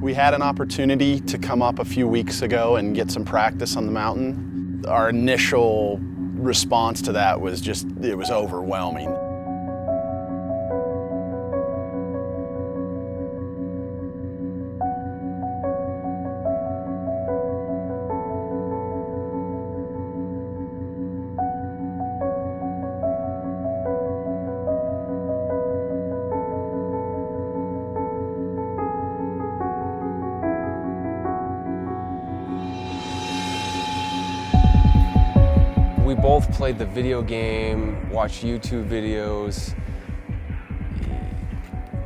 We had an opportunity to come up a few weeks ago and get some practice on the mountain. Our initial response to that was it was overwhelming. We both played the video game, watched YouTube videos.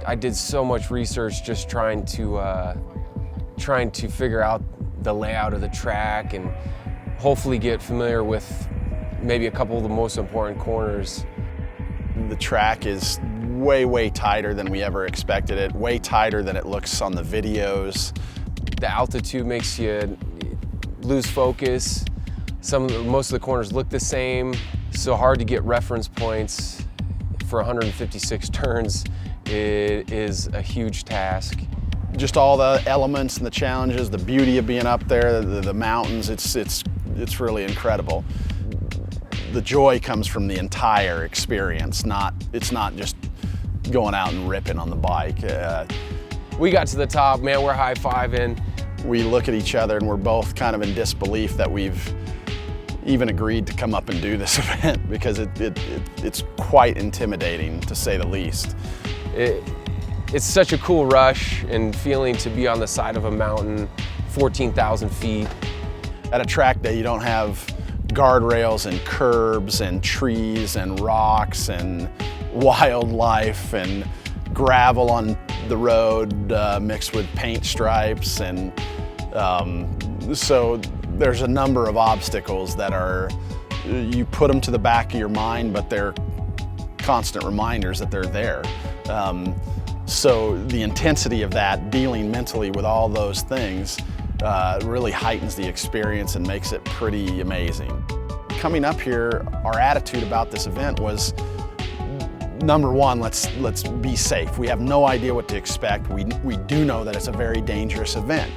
I did so much research just trying to figure out the layout of the track and hopefully get familiar with maybe a couple of the most important corners. The track is way, way tighter than we ever expected it, way tighter than it looks on the videos. The altitude makes you lose focus. Most of the corners look the same, so hard to get reference points for 156 turns. It is a huge task. Just all the elements and the challenges, the beauty of being up there, the mountains, it's really incredible. The joy comes from the entire experience, it's not just going out and ripping on the bike. We got to the top, man, we're high-fiving. We look at each other and we're both kind of in disbelief that we've even agreed to come up and do this event, because it's quite intimidating, to say the least. It's such a cool rush and feeling to be on the side of a mountain, 14,000 feet. At a track day, you don't have guardrails and curbs and trees and rocks and wildlife and gravel on the road mixed with paint stripes, and so there's a number of obstacles that you put them to the back of your mind, but they're constant reminders that they're there. So the intensity of that, dealing mentally with all those things, really heightens the experience and makes it pretty amazing. Coming up here, our attitude about this event was, number one, let's be safe. We have no idea what to expect. We do know that it's a very dangerous event.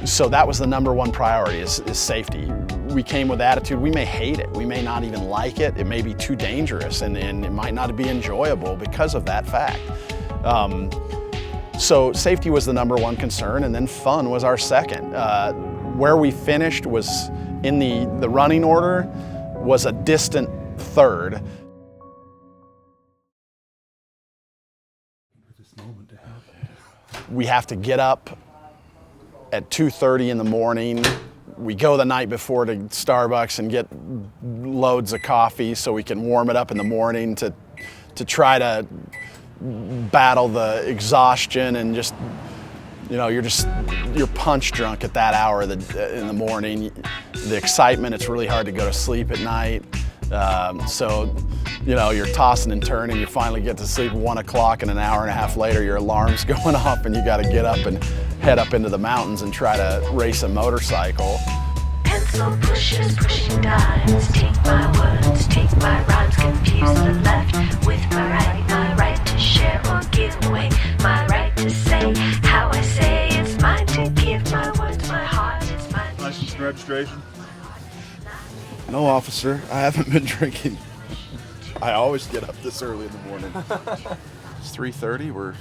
So that was the number one priority, is safety. We came with attitude. We may hate it. We may not even like it. It may be too dangerous, and it might not be enjoyable because of that fact. So safety was the number one concern, and then fun was our second. Where we finished was, in the running order, was a distant third. We have to get up at 2:30 in the morning. We go the night before to Starbucks and get loads of coffee so we can warm it up in the morning to try to battle the exhaustion, and just, you know, you're punch drunk at that hour in the morning. The excitement, it's really hard to go to sleep at night. So, you know, you're tossing and turning, you finally get to sleep 1 o'clock, and an hour and a half later your alarm's going off and you gotta get up and head up into the mountains and try to race a motorcycle. Pencil pushers pushing dimes, take my words, take my rhymes, confuse the left with my right to share or give away, my right to say how I say, it's mine to give, my words, my heart, it's mine. License and registration? No, officer, I haven't been drinking. I always get up this early in the morning. It's 3:30, we're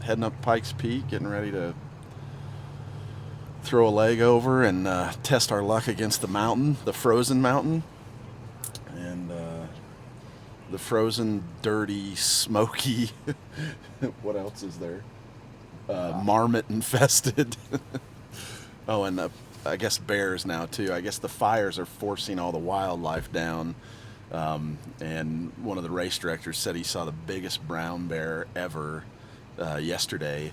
heading up Pikes Peak, getting ready to throw a leg over and test our luck against the mountain, the frozen mountain. And the frozen, dirty, smoky, what else is there? Marmot infested. Oh, and I guess bears now too. I guess the fires are forcing all the wildlife down. And one of the race directors said he saw the biggest brown bear ever yesterday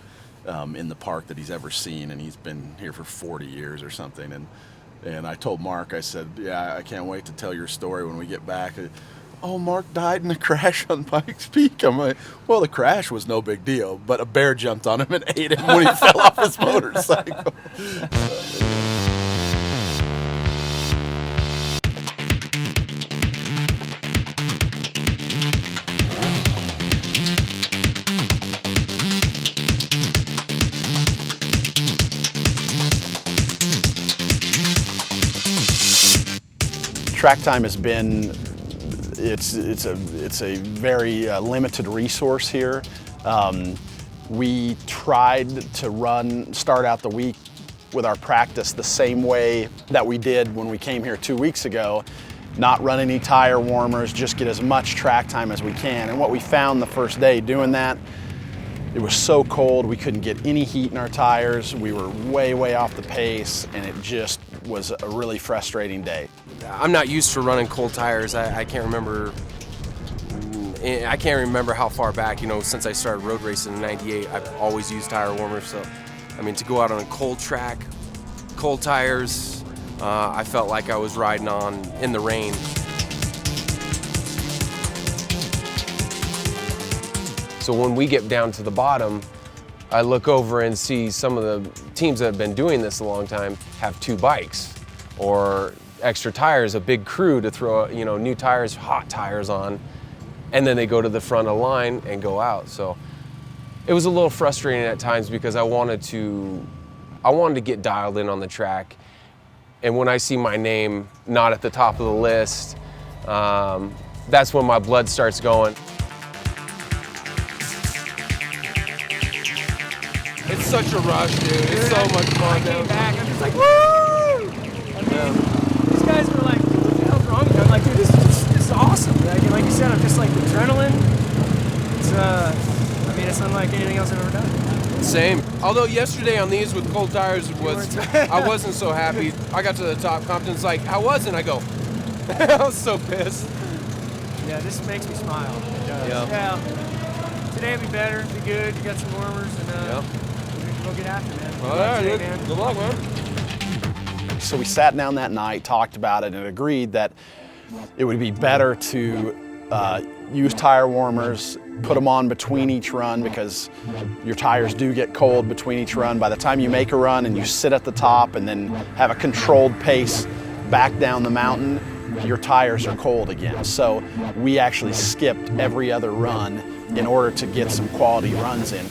in the park that he's ever seen, and he's been here for 40 years or something. And I told Mark, I said, yeah, I can't wait to tell your story when we get back. Oh, Mark died in a crash on Pikes Peak. I'm like, well, the crash was no big deal, but a bear jumped on him and ate him when he fell off his motorcycle. track time has been, it's a very limited resource here. We tried to start out the week with our practice the same way that we did when we came here 2 weeks ago. Not run any tire warmers, just get as much track time as we can. And what we found the first day doing that, it was so cold we couldn't get any heat in our tires. We were way off the pace, and it just was a really frustrating day. I'm not used to running cold tires. I can't remember how far back, you know, since I started road racing in '98, I've always used tire warmers. So, I mean, to go out on a cold track, cold tires, I felt like I was riding in the rain. So when we get down to the bottom, I look over and see some of the teams that have been doing this a long time have 2 bikes or extra tires, a big crew to throw, you know, new tires, hot tires on, and then they go to the front of the line and go out. So it was a little frustrating at times because I wanted to get dialed in on the track. And when I see my name not at the top of the list, that's when my blood starts going. It's such a rush, dude. It's so much fun. I came back, I'm just like, woo! I mean, these guys were like, what the hell's wrong with you? I'm like, dude, this is awesome. Like you said, I'm just like adrenaline. It's, I mean, it's unlike anything else I've ever done. Same. Although yesterday on these with cold tires I wasn't so happy. I got to the top, Compton's like, how was it? I go, I was so pissed. Yeah, this makes me smile. It does. Yep. Yeah. Today will be better, be good. You got some warmers and yep. We'll get after it, man. All right, dude. Man. Good luck, man. So we sat down that night, talked about it, and agreed that it would be better to use tire warmers, put them on between each run because your tires do get cold between each run. By the time you make a run and you sit at the top and then have a controlled pace back down the mountain, your tires are cold again. So we actually skipped every other run in order to get some quality runs in.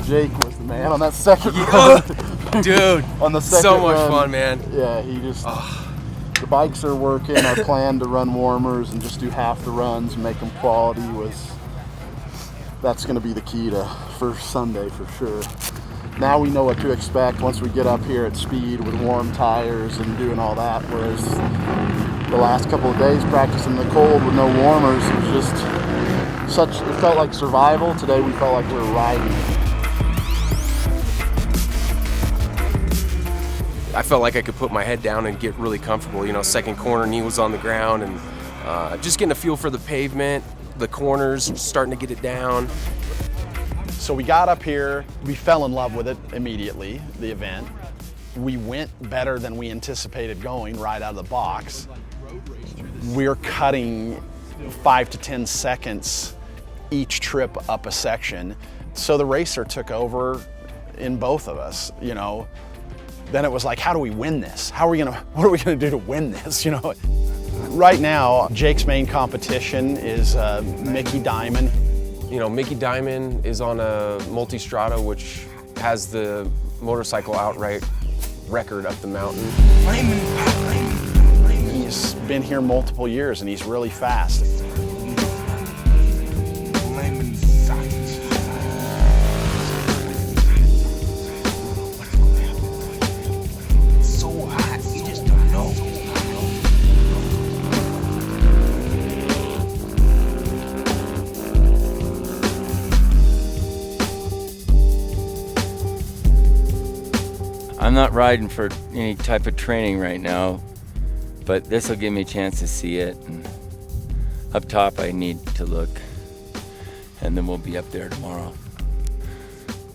Jake was the man on that second run. Dude, on the second so much run, fun, man. Yeah, he just, the bikes are working. Our plan to run warmers and just do half the runs and make them quality that's going to be the key for Sunday for sure. Now we know what to expect once we get up here at speed with warm tires and doing all that, whereas the last couple of days practicing in the cold with no warmers, it was just it felt like survival. Today we felt like we were riding. I felt like I could put my head down and get really comfortable. You know, second corner, knee was on the ground, and just getting a feel for the pavement, the corners, starting to get it down. So we got up here, we fell in love with it immediately, the event. We went better than we anticipated going right out of the box. We're cutting 5 to 10 seconds each trip up a section. So the racer took over in both of us, you know. Then it was like, how do we win this? What are we gonna do to win this, you know? Right now, Jake's main competition is Micky Dymond. You know, Micky Dymond is on a multi-strada, which has the motorcycle outright record up the mountain. He's been here multiple years and he's really fast. I'm not riding for any type of training right now, but this will give me a chance to see it. And up top I need to look, and then we'll be up there tomorrow.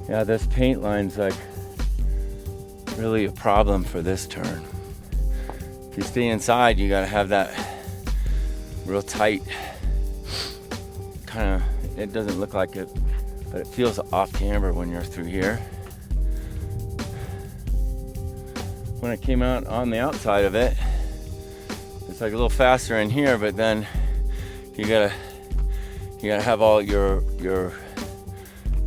Yeah, this paint line's like really a problem for this turn. If you stay inside, you gotta have that real tight, kind of, it doesn't look like it, but it feels off camber when you're through here. When I came out on the outside of it, it's like a little faster in here, but then you gotta have all your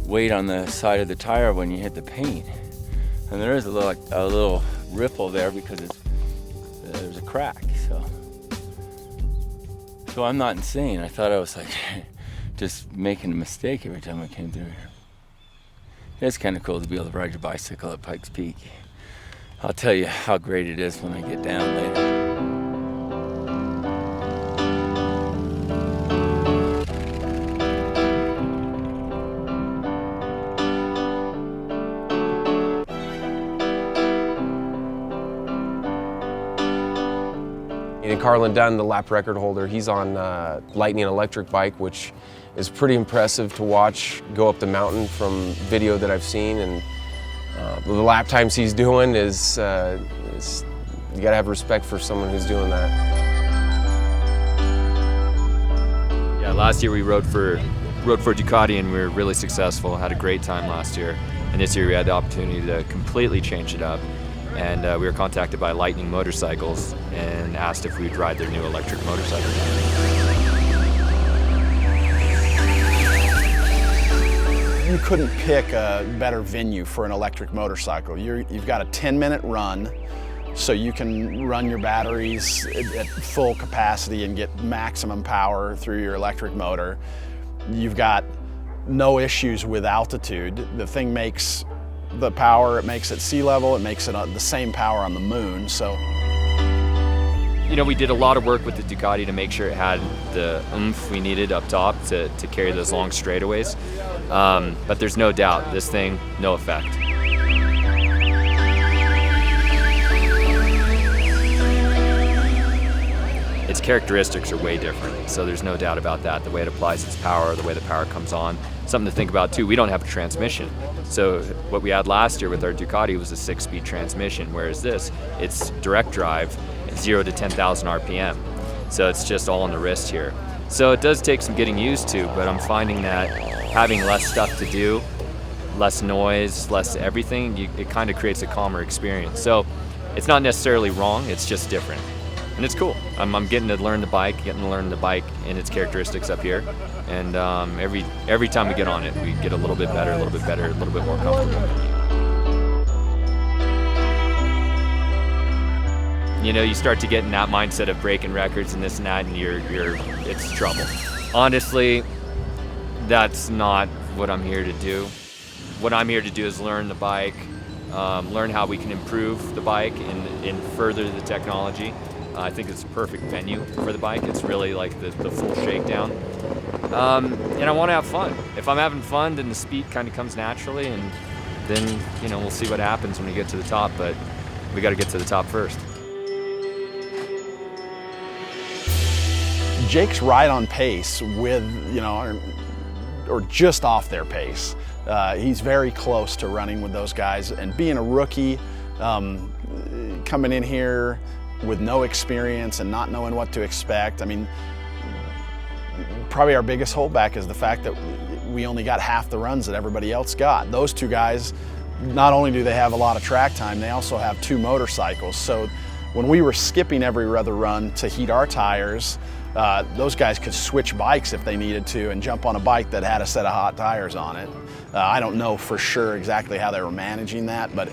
weight on the side of the tire when you hit the paint. And there is a little ripple there because there's a crack. So I'm not insane. I thought I was like just making a mistake every time I came through here. It's kind of cool to be able to ride your bicycle at Pikes Peak. I'll tell you how great it is when I get down later. And Carlin Dunne, the lap record holder, he's on Lightning electric bike, which is pretty impressive to watch go up the mountain from video that I've seen. And the lap times he's doing is you gotta have respect for someone who's doing that. Yeah, last year we rode for Ducati and we were really successful, had a great time last year. And this year we had the opportunity to completely change it up. And we were contacted by Lightning Motorcycles and asked if we'd ride their new electric motorcycle. You couldn't pick a better venue for an electric motorcycle. You've got a 10-minute run, so you can run your batteries at full capacity and get maximum power through your electric motor. You've got no issues with altitude. The thing makes the power, it makes it sea level, it makes it the same power on the moon. So, you know, we did a lot of work with the Ducati to make sure it had the oomph we needed up top to carry those long straightaways. But there's no doubt, this thing, no effect. Its characteristics are way different, so there's no doubt about that. The way it applies its power, the way the power comes on. Something to think about too, we don't have a transmission. So what we had last year with our Ducati was a 6-speed transmission, whereas this, it's direct drive, 0 to 10,000 RPM. So it's just all on the wrist here. So it does take some getting used to, but I'm finding that having less stuff to do, less noise, less everything, it kind of creates a calmer experience. So it's not necessarily wrong, it's just different. And it's cool. I'm getting to learn the bike, and its characteristics up here. And every time we get on it, we get a little bit better, a little bit more comfortable. You know, you start to get in that mindset of breaking records and this and that, and it's trouble. Honestly, that's not what I'm here to do. What I'm here to do is learn the bike, learn how we can improve the bike and further the technology. I think it's a perfect venue for the bike. It's really like the full shakedown. And I want to have fun. If I'm having fun, then the speed kind of comes naturally, and then, you know, we'll see what happens when we get to the top. But we got to get to the top first. Jake's right on pace with, you know, or just off their pace. He's very close to running with those guys, and being a rookie, coming in here with no experience and not knowing what to expect. I mean, probably our biggest holdback is the fact that we only got half the runs that everybody else got. Those two guys, not only do they have a lot of track time, they also have 2 motorcycles. So when we were skipping every other run to heat our tires, those guys could switch bikes if they needed to and jump on a bike that had a set of hot tires on it. I don't know for sure exactly how they were managing that, but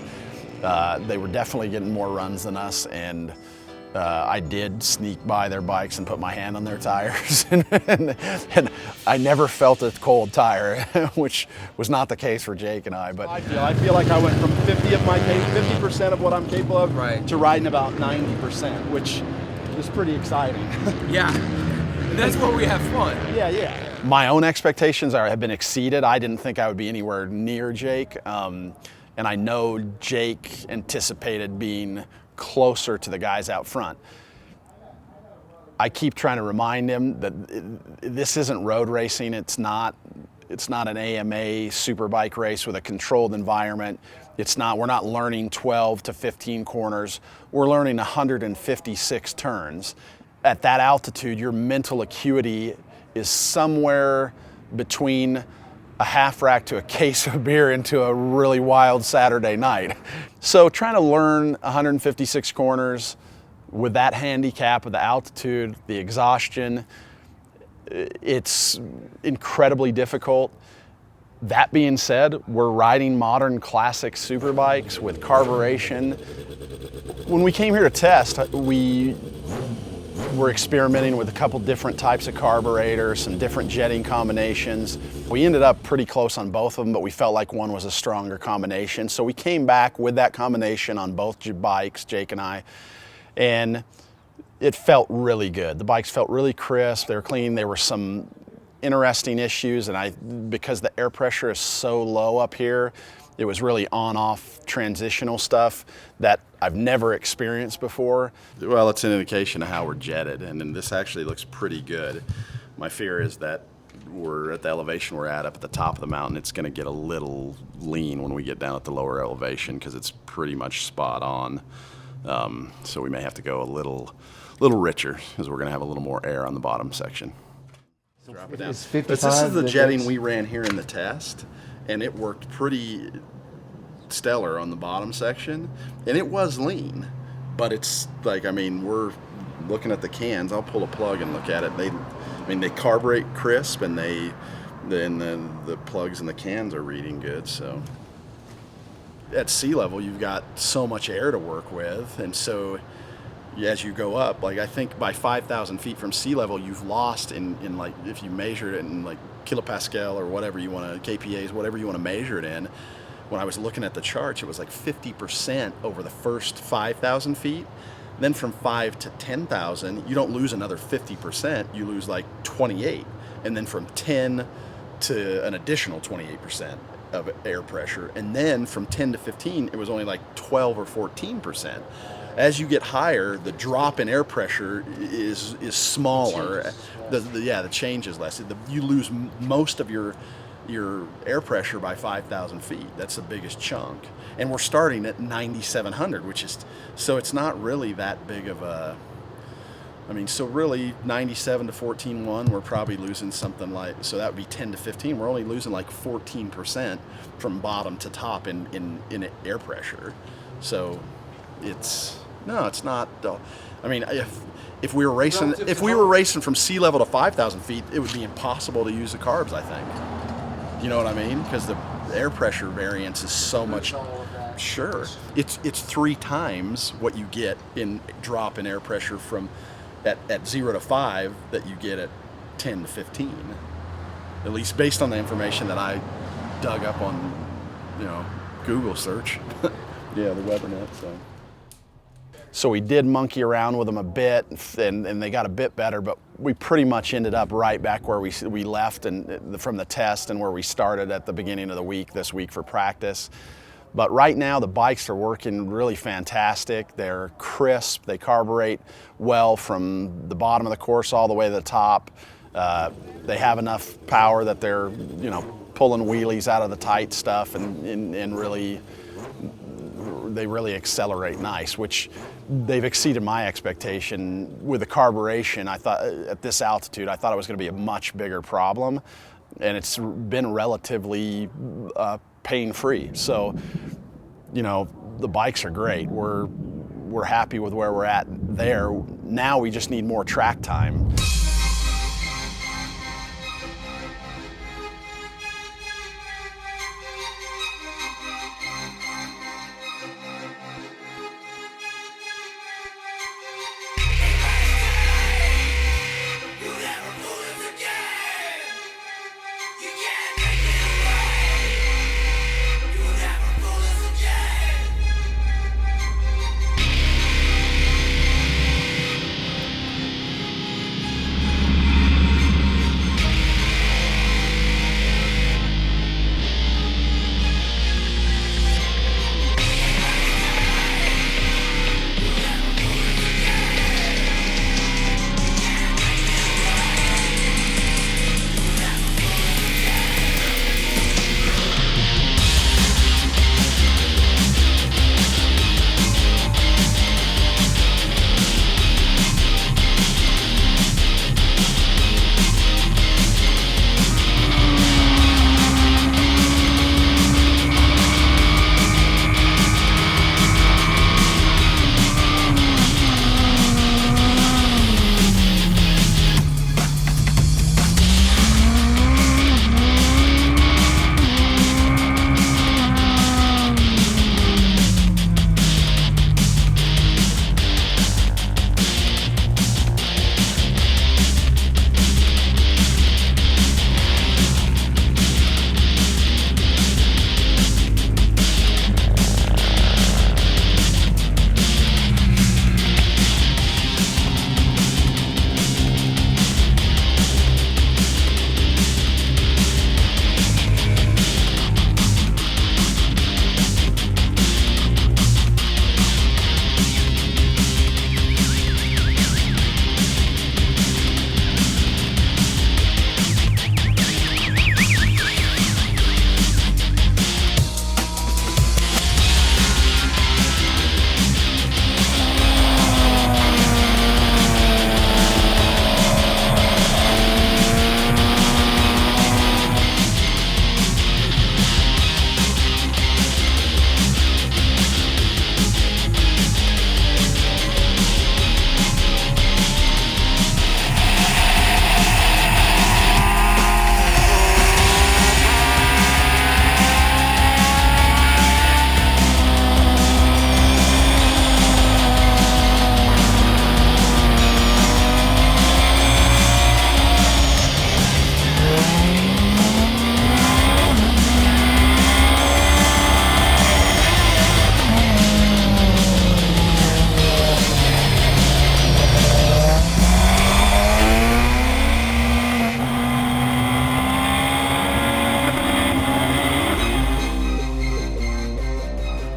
they were definitely getting more runs than us, and I did sneak by their bikes and put my hand on their tires, and I never felt a cold tire, which was not the case for Jake and I. But I feel like I went from 50% of what I'm capable of to riding about 90%, which is pretty exciting. Yeah, that's where we have fun. Yeah. my own expectations have been exceeded. I didn't think I would be anywhere near Jake, and I know Jake anticipated being closer to the guys out front. I keep trying to remind him that this isn't road racing. It's not an AMA superbike race with a controlled environment. We're not learning 12 to 15 corners. We're learning 156 turns. At that altitude, your mental acuity is somewhere between a half rack to a case of beer into a really wild Saturday night. So trying to learn 156 corners with that handicap of the altitude, the exhaustion, it's incredibly difficult. That being said, we're riding modern classic superbikes with carburation. When we came here to test, we were experimenting with a couple different types of carburetors, some different jetting combinations. We ended up pretty close on both of them, but we felt like one was a stronger combination. So we came back with that combination on both bikes, Jake and I, and it felt really good. The bikes felt really crisp, they were clean. There were some interesting issues, and because the air pressure is so low up here, it was really on-off transitional stuff that I've never experienced before. Well, it's an indication of how we're jetted, and then this actually looks pretty good. My fear is that we're at the elevation we're at up at the top of the mountain. It's going to get a little lean when we get down at the lower elevation because it's pretty much spot on. So we may have to go a little richer because we're going to have a little more air on the bottom section. Drop it down. This is the jetting we ran here in the test, and it worked pretty stellar on the bottom section, and it was lean, but it's like, I mean, we're looking at the cans. I'll pull a plug and look at it. They carburate crisp, and the plugs in the cans are reading good. So at sea level, you've got so much air to work with, and so as you go up, like I think by 5,000 feet from sea level, you've lost in like, if you measure it in like kilopascal or whatever you want to, KPAs, whatever you want to measure it in. When I was looking at the charts, it was like 50% over the first 5,000 feet. Then from 5 to 10,000, you don't lose another 50%, you lose like 28. And then from 10 to an additional 28% of air pressure. And then from 10 to 15, it was only like 12 or 14%. As you get higher, the drop in air pressure is smaller. The change is less. You lose most of your air pressure by 5,000 feet. That's the biggest chunk. And we're starting at 9,700, so it's not really that big of a, so really 97 to 14.1, we're probably losing something like, so that would be 10 to 15. We're only losing like 14% from bottom to top in air pressure. So it's not. If we were racing from sea level to 5,000 feet, it would be impossible to use the carbs, I think. You know what I mean? Because the air pressure variance is so much. Sure, it's 3 times what you get in drop in air pressure from at 0 to 5 that you get at 10 to 15. At least based on the information that I dug up on, Google search. Yeah, the WeatherNet. So we did monkey around with them a bit, and they got a bit better, but we pretty much ended up right back where we left from the test and where we started at the beginning of the week, this week for practice. But right now the bikes are working really fantastic. They're crisp, they carburate well from the bottom of the course all the way to the top. They have enough power that they're, you know, pulling wheelies out of the tight stuff and really, they really accelerate nice, which they've exceeded my expectation. With the carburation, I thought at this altitude, I thought it was going to be a much bigger problem, and it's been relatively pain-free. So, you know, the bikes are great. We're happy with where we're at there. Now we just need more track time.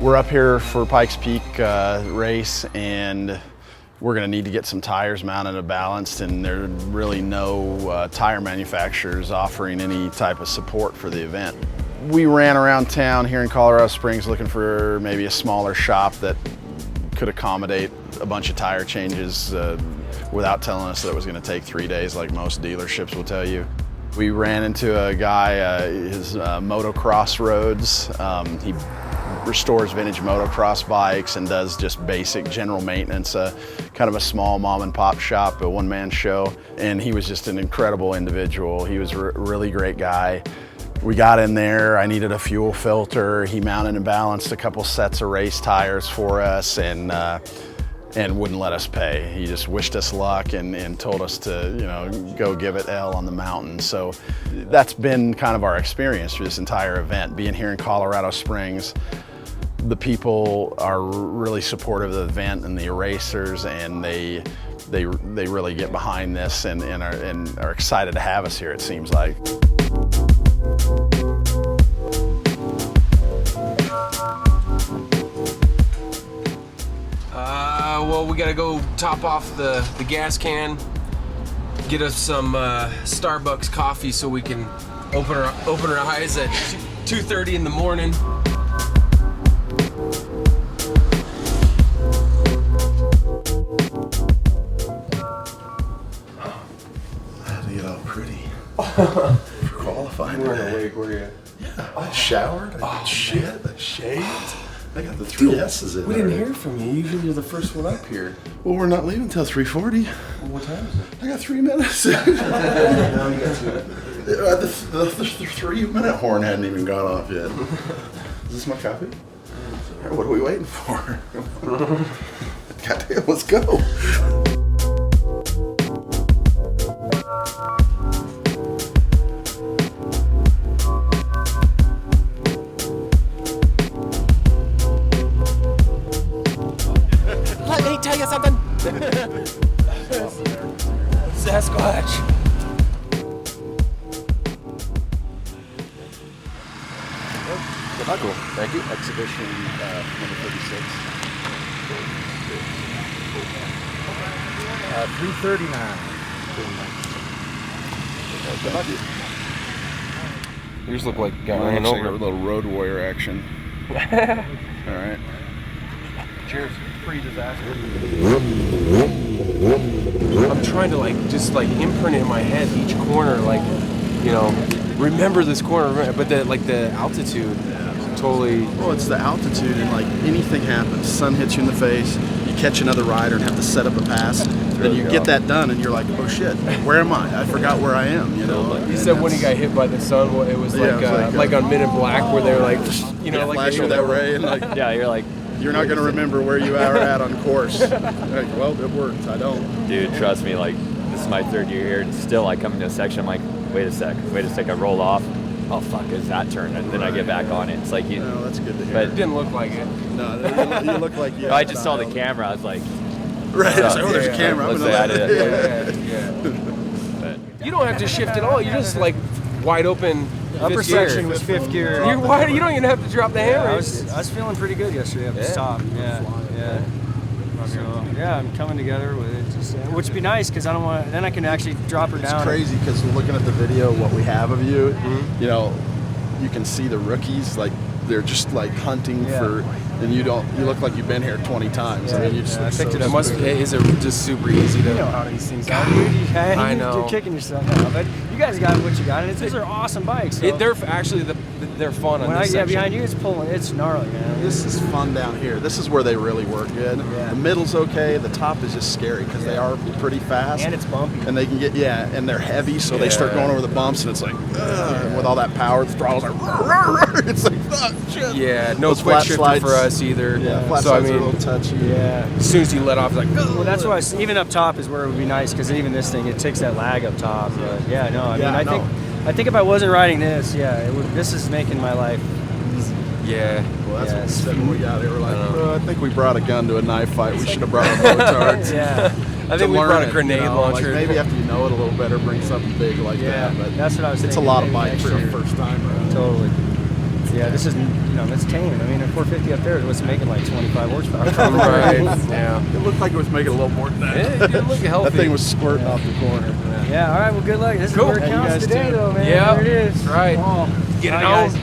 We're up here for Pikes Peak race, and we're going to need to get some tires mounted and balanced, and there are really no tire manufacturers offering any type of support for the event. We ran around town here in Colorado Springs looking for maybe a smaller shop that could accommodate a bunch of tire changes without telling us that it was going to take 3 days like most dealerships will tell you. We ran into a guy, his motocross roads. He restores vintage motocross bikes and does just basic general maintenance, kind of a small mom and pop shop, a one-man show. And he was just an incredible individual. He was a really great guy. We got in there, I needed a fuel filter. He mounted and balanced a couple sets of race tires for us and wouldn't let us pay. He just wished us luck and told us to, you know, go give it L on the mountain. So that's been kind of our experience through this entire event. Being here in Colorado Springs, the people are really supportive of the event and the racers, and they really get behind this and are excited to have us here, it seems like. we gotta go top off the gas can, get us some Starbucks coffee so we can open our eyes at 2:30 in the morning. I had to get all pretty for qualifying today. Were you? Yeah, I showered, I did shit, I shaved. I got the 3 S's in We there. didn't hear from you. Usually you're the first one up here. Well, we're not leaving until 3:40. Well, what time is it? I got 3 minutes. Now you got to. The 3-minute horn hadn't even gone off yet. Is this my copy? What are we waiting for? Goddamn, let's go. Let me tell you something. Sasquatch. Cool. Thank you. Exhibition number 36. 339. Yours look like got Mine ran looks like over. a little road warrior action. All right. Cheers. Pre-disaster. I'm trying to just imprint it in my head each corner, remember this corner, but the altitude totally. Well, it's the altitude, and anything happens. Sun hits you in the face, you catch another rider and have to set up a pass. Then you get that done, and you're like, oh shit, where am I? I forgot where I am. You said when he got hit by the sun, it was like on Men in Black, where they were flash you that way, and Yeah, you're like, you're not going to remember where you are at on course. Well, it worked. I don't. dude, trust me, this is my 3rd year here, and still I come into a section, I'm like, wait a sec, I roll off. Oh fuck, is that turn? And then I get back on it. It's like you. No, that's good to hear. It didn't look like it. No, you look like you. I just saw the camera. I was like, Right. So, Oh, there's a camera. let's I'm say I gonna did let it. Yeah. You don't have to shift at all. You're just wide open. Upper fifth gear. section was 5th gear. You're wide. You don't even have to drop the hammer. I was feeling pretty good yesterday up the top. Yeah. So yeah, I'm coming together with it, which would be nice because I don't want. Then I can actually drop her down. It's crazy because looking at the video, what we have of you, you can see the rookies they're just hunting for, and you look like you've been here 20 times. Yeah. I mean, you just I picked it up. Is it just super easy to? You know how these things are. I know. You're kicking yourself now, but you guys got what you got, and these are awesome bikes. So. They're actually they're fun on this section. Behind you, it's pulling. It's gnarly, man. This is fun down here. This is where they really work good. Yeah. The middle's okay. The top is just scary because they are pretty fast. And it's bumpy. And they can get, and they're heavy, so they start going over the bumps, and it's like, and with all that power, the throttle's like, it's like, fuck, shit. Yeah, no Those quick flat shifter slides, for us either. Yeah, flat so slides are a little touchy. Yeah. As soon as you let off, it's like, Well, that's why even up top is where it would be nice because even this thing, it takes that lag up top. But I think if I wasn't riding this, this is making my life easy. yeah. Well, that's what we said when we got here. We're like, I think we brought a gun to a knife fight. We should have brought our motards. Yeah. I think we brought a grenade launcher. Maybe after you know it a little better, bring something big like that. But that's what I was thinking. It's a lot of maybe bike for next a year. first time around. Totally. Yeah, this is, it's tame. I mean, a 450 up there was making 25 horsepower. Right. Yeah. It looked like it was making a little more than that. It didn't look healthy. That thing was squirting off the corner. Yeah, all right, well, good luck. This Cool. is where it Yeah, you counts guys today, too. though, man. Yeah. There it is. Right. Oh. Get it Bye, on. guys.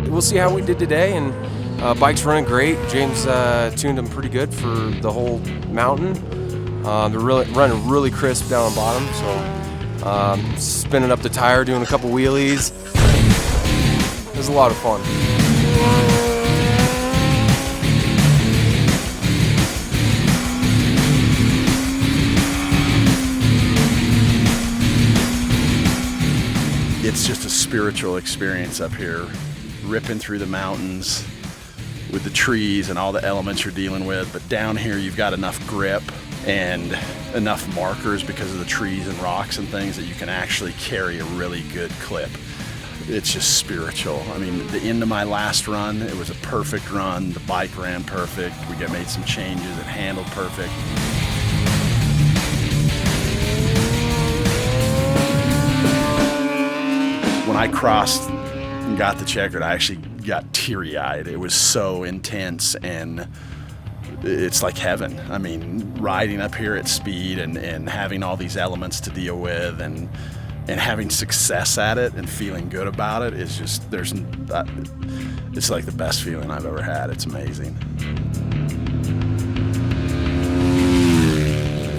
We'll see how we did today, and bike's running great. James tuned them pretty good for the whole mountain. They're running really crisp down the bottom, so spinning up the tire, doing a couple wheelies. It was a lot of fun. It's just a spiritual experience up here, ripping through the mountains with the trees and all the elements you're dealing with. But down here, you've got enough grip and enough markers because of the trees and rocks and things that you can actually carry a really good clip. It's just spiritual. I mean, the end of my last run, it was a perfect run. The bike ran perfect. We made some changes. It handled perfect. when I crossed and got the checkered, I actually got teary-eyed. It was so intense, and it's like heaven. I mean, riding up here at speed and having all these elements to deal with and having success at it and feeling good about it is just, it's like the best feeling I've ever had. It's amazing.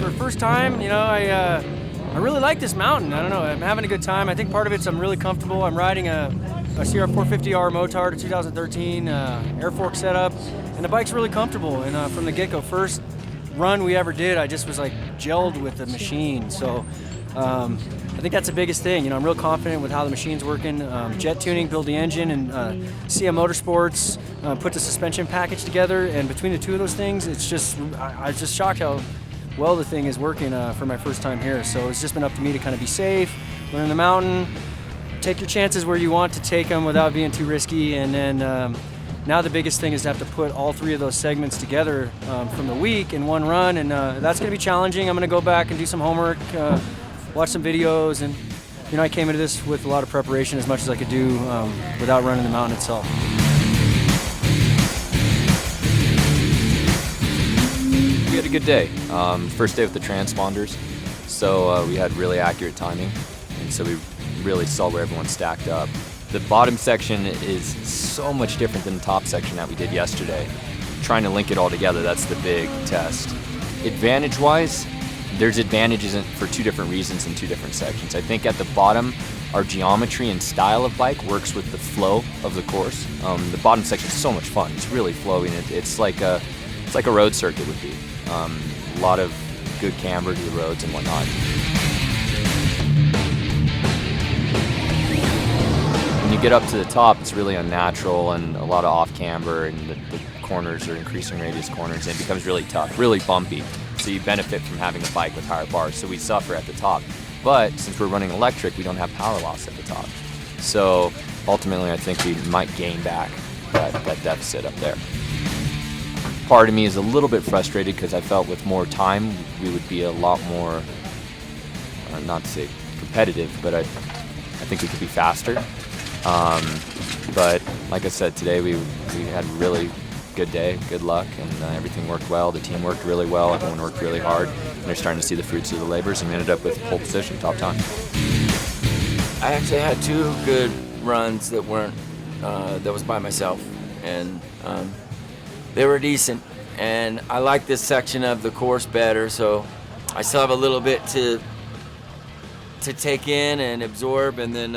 For first time, you know, I really like this mountain. I don't know, I'm having a good time. I think part of it's I'm really comfortable. I'm riding a CR450R Motard, a 2013 air fork setup, and the bike's really comfortable. And from the get-go, first run we ever did, I just was like gelled with the machine. So I think that's the biggest thing. You know, I'm real confident with how the machine's working. Jet tuning, build the engine, and CM Motorsports put the suspension package together. And between the two of those things, it's just, I was just shocked how well the thing is working for my first time here. So it's just been up to me to kind of be safe, learn the mountain, take your chances where you want to take them without being too risky. And then now the biggest thing is to have to put all three of those segments together from the week in one run. And that's going to be challenging. I'm going to go back and do some homework, watch some videos. And, you know, I came into this with a lot of preparation, as much as I could do without running the mountain itself. We had a good day. First day with the transponders, so we had really accurate timing, and so we really saw where everyone stacked up. The bottom section is so much different than the top section that we did yesterday. Trying to link it all together, that's the big test. Advantage-wise, there's advantages for two different reasons in two different sections. I think at the bottom, our geometry and style of bike works with the flow of the course. The bottom section is so much fun. It's really flowing. It's like a road circuit would be. A lot of good camber to the roads and whatnot. When you get up to the top, it's really unnatural and a lot of off camber, and the corners are increasing radius corners, and it becomes really tough, really bumpy. So you benefit from having a bike with higher bars. So we suffer at the top. But since we're running electric, we don't have power loss at the top. So ultimately, I think we might gain back that deficit up there. Part of me is a little bit frustrated because I felt with more time we would be a lot more, not to say competitive, but I think we could be faster. But like I said, today we had a really good day, good luck, and everything worked well. The team worked really well, everyone worked really hard, and they're starting to see the fruits of the labors, and we ended up with pole position, top time. I actually had two good runs that weren't, that was by myself, and they were decent, and I like this section of the course better, so I still have a little bit to take in and absorb, and then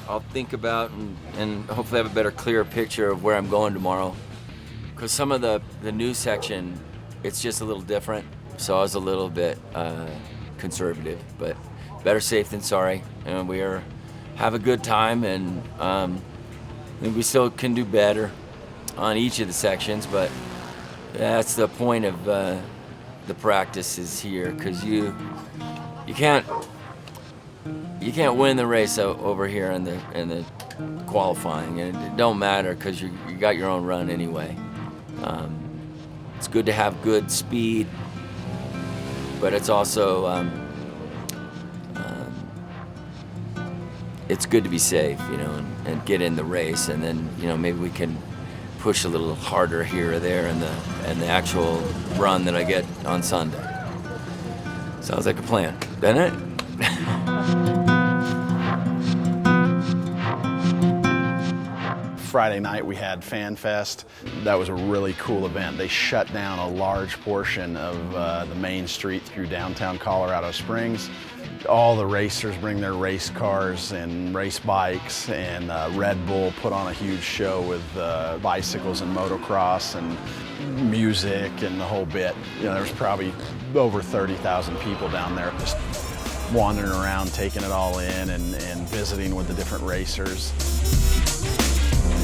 I'll think about and hopefully have a better, clearer picture of where I'm going tomorrow. Because some of the new section, it's just a little different, so I was a little bit conservative, but better safe than sorry, and have a good time, and we still can do better on each of the sections, but that's the point of the practice is here, because you can't win the race over here in the qualifying, and it don't matter because you got your own run anyway. It's good to have good speed, but it's also it's good to be safe, you know, and get in the race, and then, you know, maybe we can push a little harder here or there in the actual run that I get on Sunday. Sounds like a plan, doesn't it? Friday night we had Fan Fest. That was a really cool event. They shut down a large portion of the main street through downtown Colorado Springs. All the racers bring their race cars and race bikes, and Red Bull put on a huge show with bicycles and motocross and music and the whole bit. You know, there was probably over 30,000 people down there just wandering around, taking it all in and visiting with the different racers.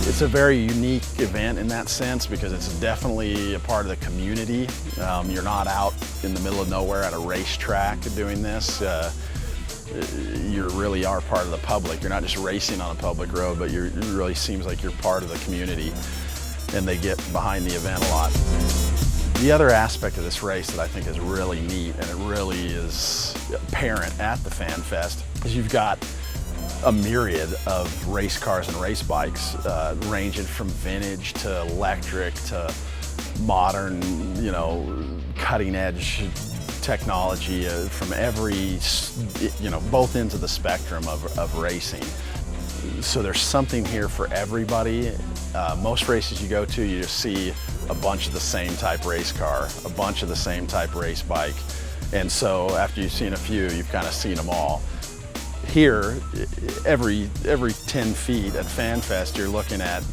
It's a very unique event in that sense because it's definitely a part of the community. You're not out in the middle of nowhere at a racetrack doing this. You really are part of the public. You're not just racing on a public road, but it really seems like you're part of the community, and they get behind the event a lot. The other aspect of this race that I think is really neat, and it really is apparent at the Fan Fest, is you've got a myriad of race cars and race bikes, ranging from vintage to electric to modern, you know, cutting edge technology from every, you know, both ends of the spectrum of racing. So there's something here for everybody. Most races you go to, you just see a bunch of the same type race car, a bunch of the same type race bike. And so after you've seen a few, you've kind of seen them all. Here, every 10 feet at FanFest, you're looking at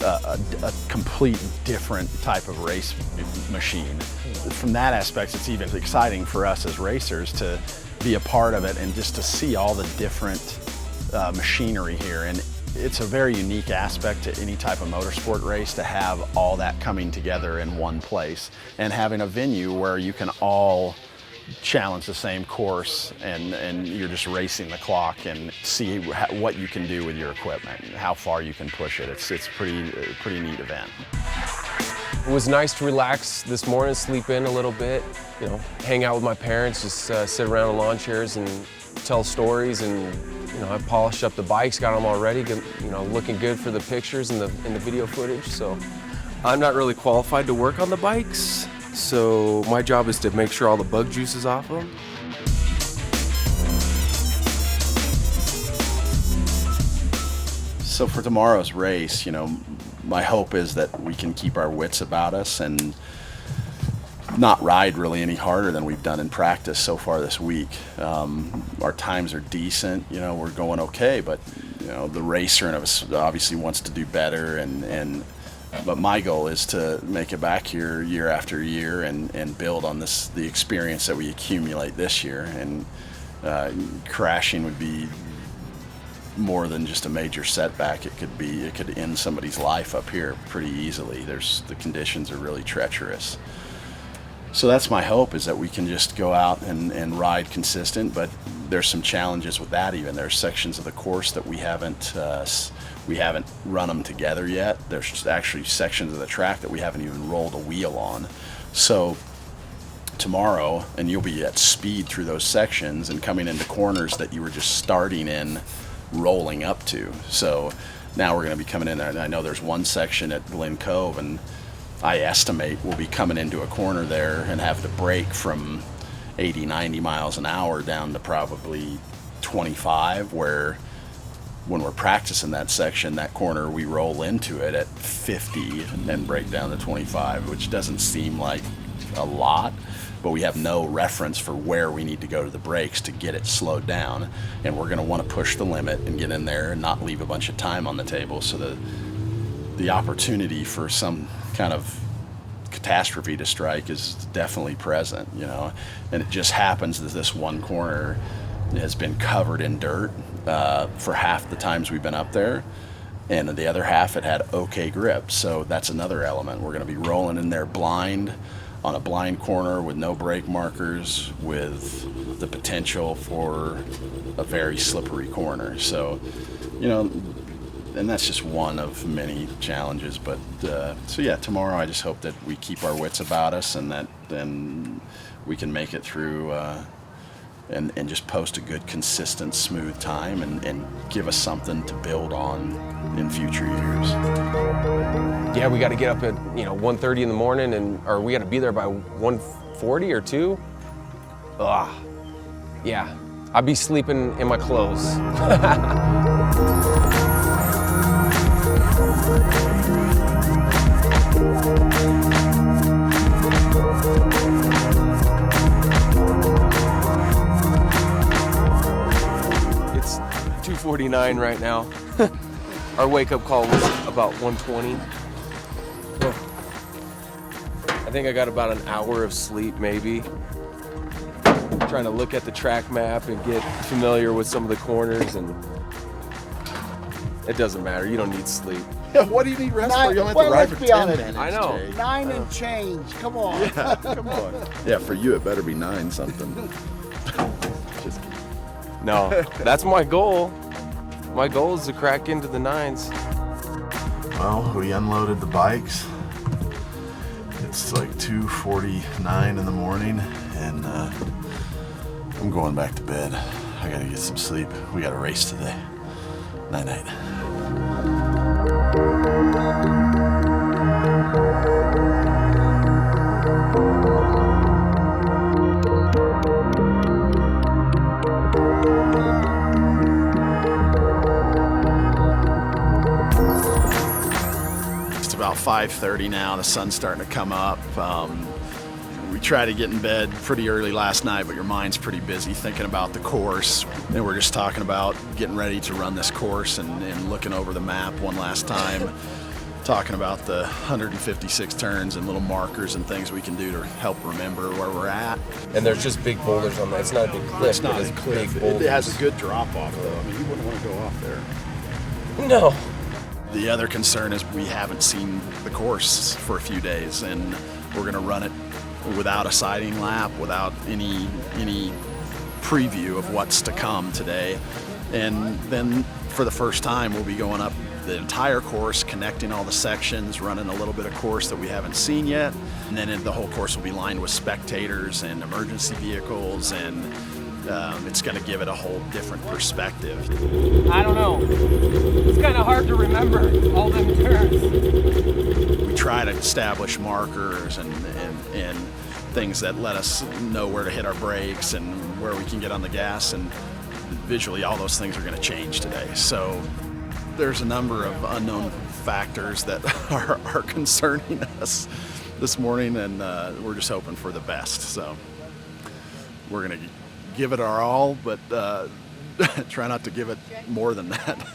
a complete different type of race machine. From that aspect, it's even exciting for us as racers to be a part of it and just to see all the different machinery here. And it's a very unique aspect to any type of motorsport race to have all that coming together in one place and having a venue where you can all challenge the same course and you're just racing the clock and see what you can do with your equipment, how far you can push it. It's a pretty neat event. It was nice to relax this morning, sleep in a little bit, you know, hang out with my parents, just sit around in lawn chairs and tell stories. And you know, I polished up the bikes, got them all ready, you know, looking good for the pictures and the video footage. So I'm not really qualified to work on the bikes, so my job is to make sure all the bug juice is off them. So for tomorrow's race, you know, my hope is that we can keep our wits about us and not ride really any harder than we've done in practice so far this week. Our times are decent, you know, we're going okay, but you know, the racer in us obviously wants to do better, but my goal is to make it back here year after year and build on the experience that we accumulate this year. And crashing would be more than just a major setback. It could end somebody's life up here pretty easily. The conditions are really treacherous. So that's my hope, is that we can just go out and ride consistent, but there's some challenges with that even. There's sections of the course that we haven't run them together yet. There's actually sections of the track that we haven't even rolled a wheel on. So tomorrow, and you'll be at speed through those sections and coming into corners that you were just starting in, rolling up to. So now we're going to be coming in there, and I know there's one section at Glen Cove, and I estimate we'll be coming into a corner there and have to brake from 80, 90 miles an hour down to probably 25, where when we're practicing that section, that corner, we roll into it at 50 and then brake down to 25, which doesn't seem like a lot, but we have no reference for where we need to go to the brakes to get it slowed down. And we're going to want to push the limit and get in there and not leave a bunch of time on the table. So the opportunity for some kind of catastrophe to strike is definitely present, you know. And it just happens that this one corner has been covered in dirt for half the times we've been up there, and the other half it had okay grip. So that's another element. We're going to be rolling in there blind on a blind corner with no brake markers, with the potential for a very slippery corner. So, you know, and that's just one of many challenges. But so yeah, tomorrow I just hope that we keep our wits about us and that then we can make it through and just post a good, consistent, smooth time and give us something to build on in future years. Yeah, we got to get up at 1:30 in the morning, or we got to be there by 1:40 or 2. Yeah, I'll be sleeping in my clothes. It's 2:49 right now. Our wake-up call was about 1:20. I think I got about an hour of sleep, maybe. Trying to look at the track map and get familiar with some of the corners, and it doesn't matter. You don't need sleep. Yeah, what do you need rest for? You don't have to ride for 10 minutes. I know. 9 and change. Come on. Yeah, come on. Yeah, for you it better be 9 something. Just kidding. No, that's my goal. My goal is to crack into the 9s. Well, we unloaded the bikes. It's like 2:49 in the morning, and I'm going back to bed. I gotta get some sleep. We got a race today. Night night. It's about 5:30 now. The sun's starting to come up. We tried to get in bed pretty early last night, but your mind's pretty busy thinking about the course. And we're just talking about getting ready to run this course and looking over the map one last time, talking about the 156 turns and little markers and things we can do to help remember where we're at. And there's just big boulders on that. It's not a big cliff. It's not but a cliff. Big boulders. It has a good drop off though. I mean, you wouldn't want to go off there. No. The other concern is we haven't seen the course for a few days, and we're going to run it without a sighting lap, without any preview of what's to come today. And then for the first time, we'll be going up the entire course, connecting all the sections, running a little bit of course that we haven't seen yet. And then the whole course will be lined with spectators and emergency vehicles, and it's going to give it a whole different perspective. I don't know. It's kind of hard to remember all them turns. We try to establish markers and things that let us know where to hit our brakes and where we can get on the gas, and visually all those things are going to change today. So there's a number of unknown factors that are concerning us this morning, and we're just hoping for the best. So we're going to give it our all, but try not to give it more than that.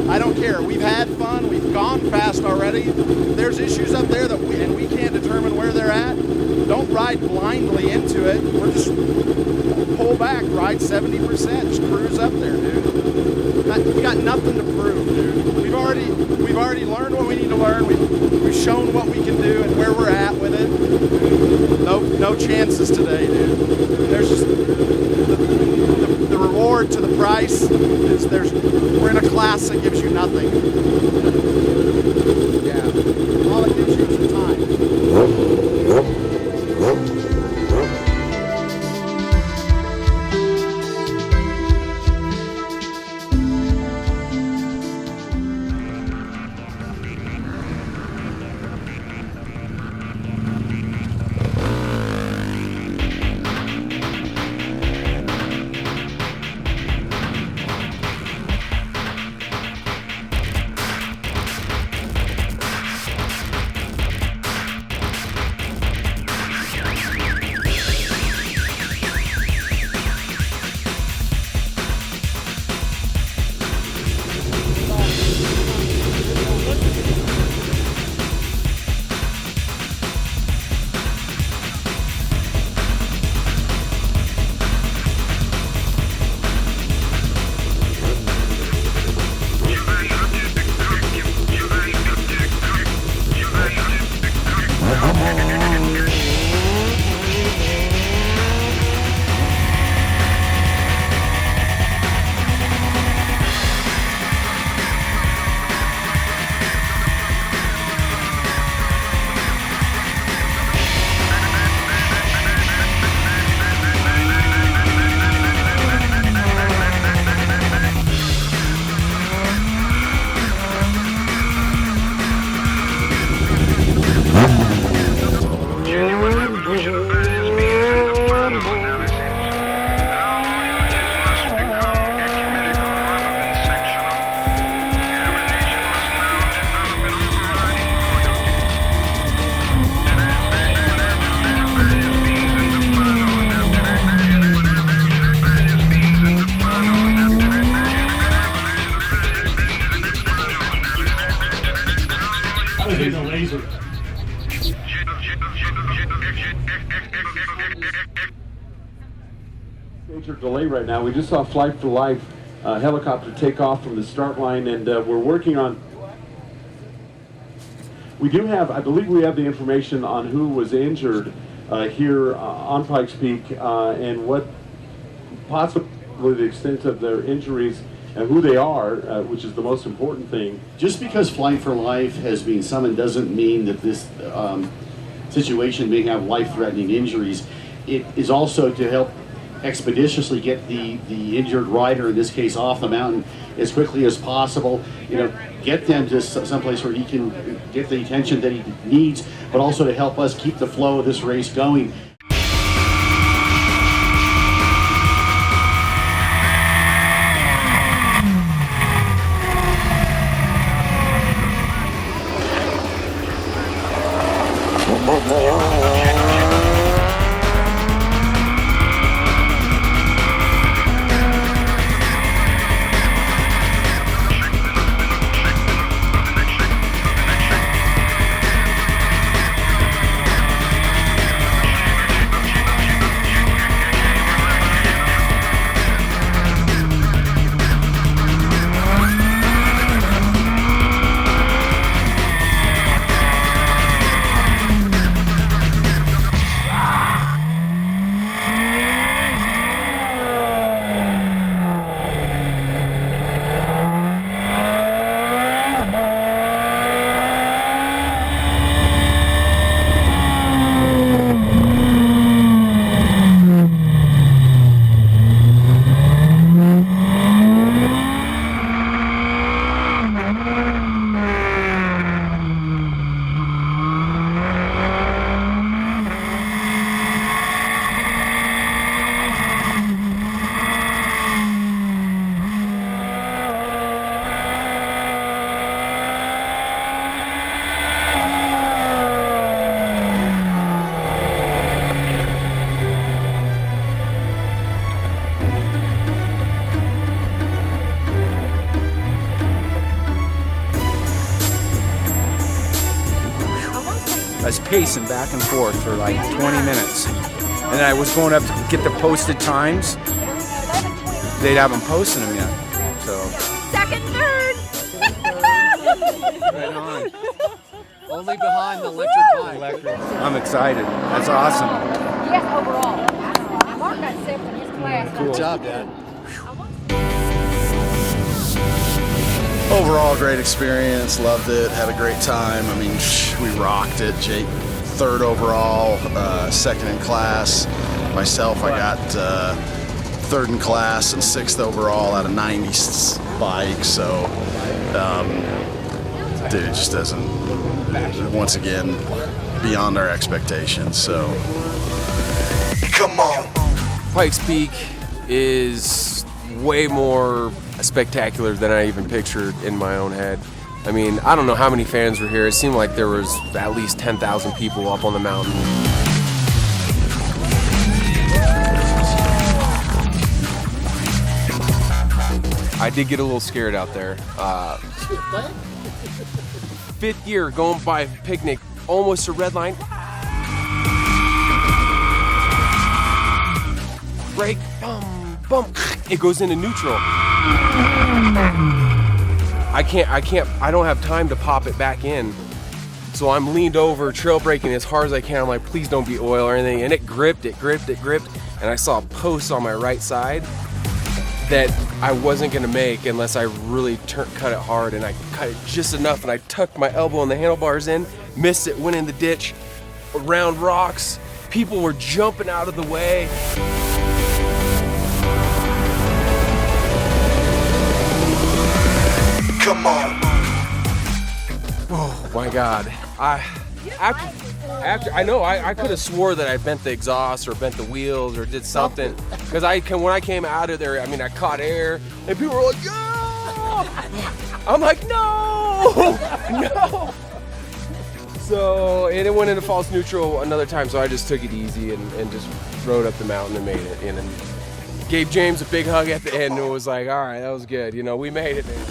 I don't care. We've had fun. We've gone fast already. There's issues up there that we can't determine where they're at. Don't ride blindly into it. We're just pull back, ride 70%, just cruise up there, dude. We got nothing to prove, dude. We've already learned what we need to learn. We've shown what we can do and where we're at with it. No chances today, dude. There's just the reward to the price is we're in a class that gives you nothing. Yeah. All it gives you is the time. Major delay right now. We just saw Flight for Life helicopter take off from the start line, and we're working on. We do have, I believe we have the information on who was injured here on Pikes Peak and what possibly the extent of their injuries and who they are, which is the most important thing. Just because Flight for Life has been summoned doesn't mean that this situation may have life-threatening injuries. It is also to help expeditiously get the injured rider, in this case, off the mountain as quickly as possible. You know, get them to someplace where he can get the attention that he needs, but also to help us keep the flow of this race going. I was pacing back and forth for like 20 minutes. And then I was going up to get the posted times. They'd haven't posted them yet. So. Second, third. Right on. Only behind the electric bike. I'm excited. That's awesome. Yes, overall. Mark got second in his class. Cool. Good job, Dad. Overall, great experience. Loved it. Had a great time. I mean, we rocked it. Jake, third overall, second in class. Myself, I got third in class and sixth overall out of 90 bikes. So, dude, it just doesn't, once again, beyond our expectations. So, come on. Pikes Peak is way more spectacular than I even pictured in my own head. I mean, I don't know how many fans were here. It seemed like there was at least 10,000 people up on the mountain. I did get a little scared out there. Fifth year, going by picnic, almost a red line. Brake, bump, it goes into neutral. I don't have time to pop it back in. So I'm leaned over, trail braking as hard as I can. I'm like, please don't be oil or anything. And it gripped. And I saw a post on my right side that I wasn't gonna make unless I really cut it hard. And I cut it just enough, and I tucked my elbow and the handlebars in, missed it, went in the ditch, around rocks. People were jumping out of the way. Come on. Oh my God. After I know I could have swore that I bent the exhaust or bent the wheels or did something because when I came out of there, I mean I caught air and people were like, yeah! I'm like, no, no. So and it went into false neutral another time, so I just took it easy and just rode up the mountain and made it in and gave James a big hug at the end and was like, all right, that was good. You know, we made it, man.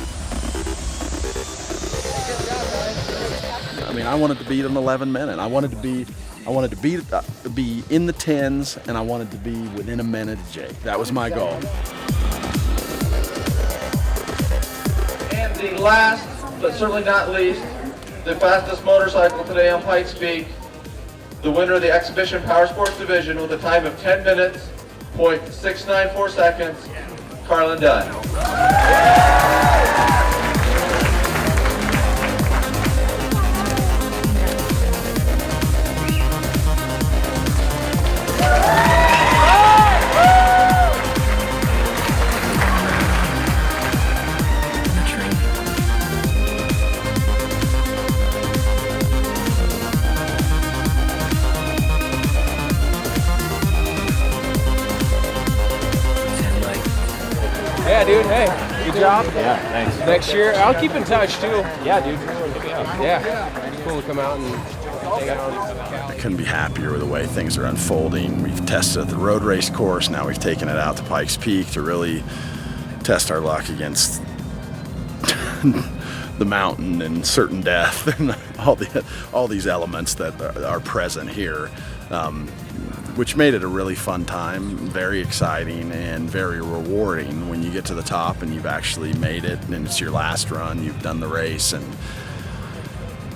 I mean, I wanted to beat an 11 minute. I wanted to be in the 10s, and I wanted to be within a minute of Jake. That was my goal. And the last, but certainly not least, the fastest motorcycle today on Pikes Peak, the winner of the Exhibition Power Sports Division with a time of 10 minutes, .694 seconds, Carlin Dunne. Yeah, dude. Hey, good job. Yeah, thanks. Next year, I'll keep in touch too. Yeah, dude. Yeah, it's cool to come out and hang out. I couldn't be happier with the way things are unfolding. We've tested the road race course. Now we've taken it out to Pikes Peak to really test our luck against the mountain and certain death and all these elements that are present here. Which made it a really fun time, very exciting and very rewarding when you get to the top and you've actually made it and it's your last run, you've done the race and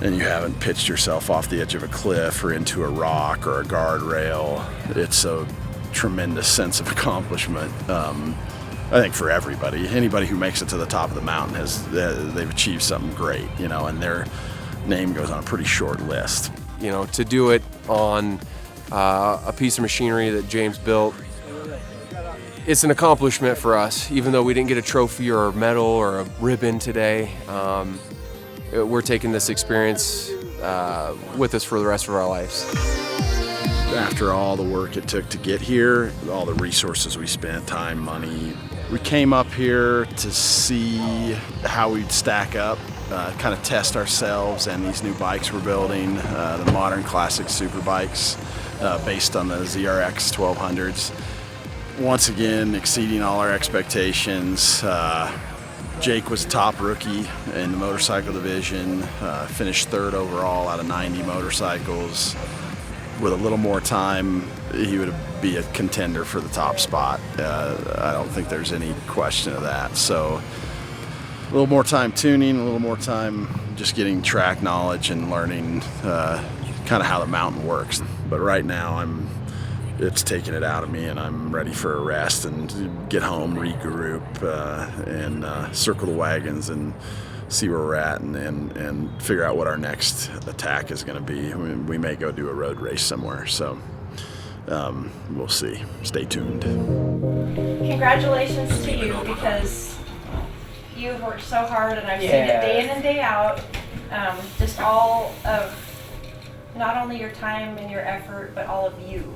you haven't pitched yourself off the edge of a cliff or into a rock or a guardrail. It's a tremendous sense of accomplishment. I think for everybody, anybody who makes it to the top of the mountain they've achieved something great, you know, and their name goes on a pretty short list. You know, to do it on a piece of machinery that James built, it's an accomplishment for us. Even though we didn't get a trophy or a medal or a ribbon today, we're taking this experience with us for the rest of our lives. After all the work it took to get here, all the resources we spent, time, money, we came up here to see how we'd stack up, kind of test ourselves and these new bikes we're building, the modern classic Superbikes. Based on the ZRX1200s. Once again, exceeding all our expectations. Jake was top rookie in the motorcycle division, finished third overall out of 90 motorcycles. With a little more time, he would be a contender for the top spot. I don't think there's any question of that. So a little more time tuning, a little more time just getting track knowledge and learning kind of how the mountain works. But right now it's taking it out of me and I'm ready for a rest and get home, regroup, and circle the wagons and see where we're at and figure out what our next attack is going to be. We may go do a road race somewhere, so we'll see. Stay tuned. Congratulations to you, because you've worked so hard and I've seen it day in and day out. Just all of not only your time and your effort, but all of you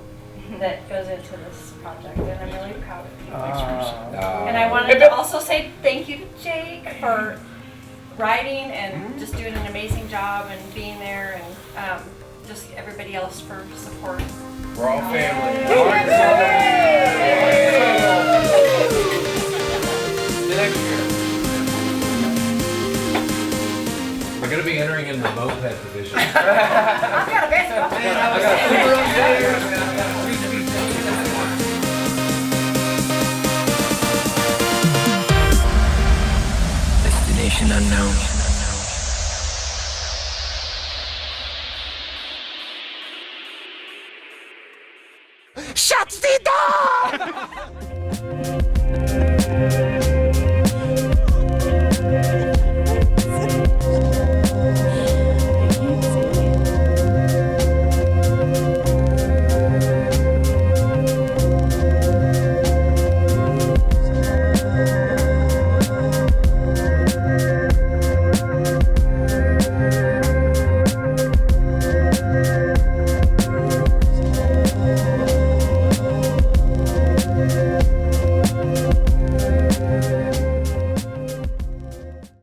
that goes into this project, and I'm really proud of you. And I wanted to also say thank you to Jake for riding and just doing an amazing job and being there, and just everybody else for support. We're all family. The next year, we're going to be entering in the moped division.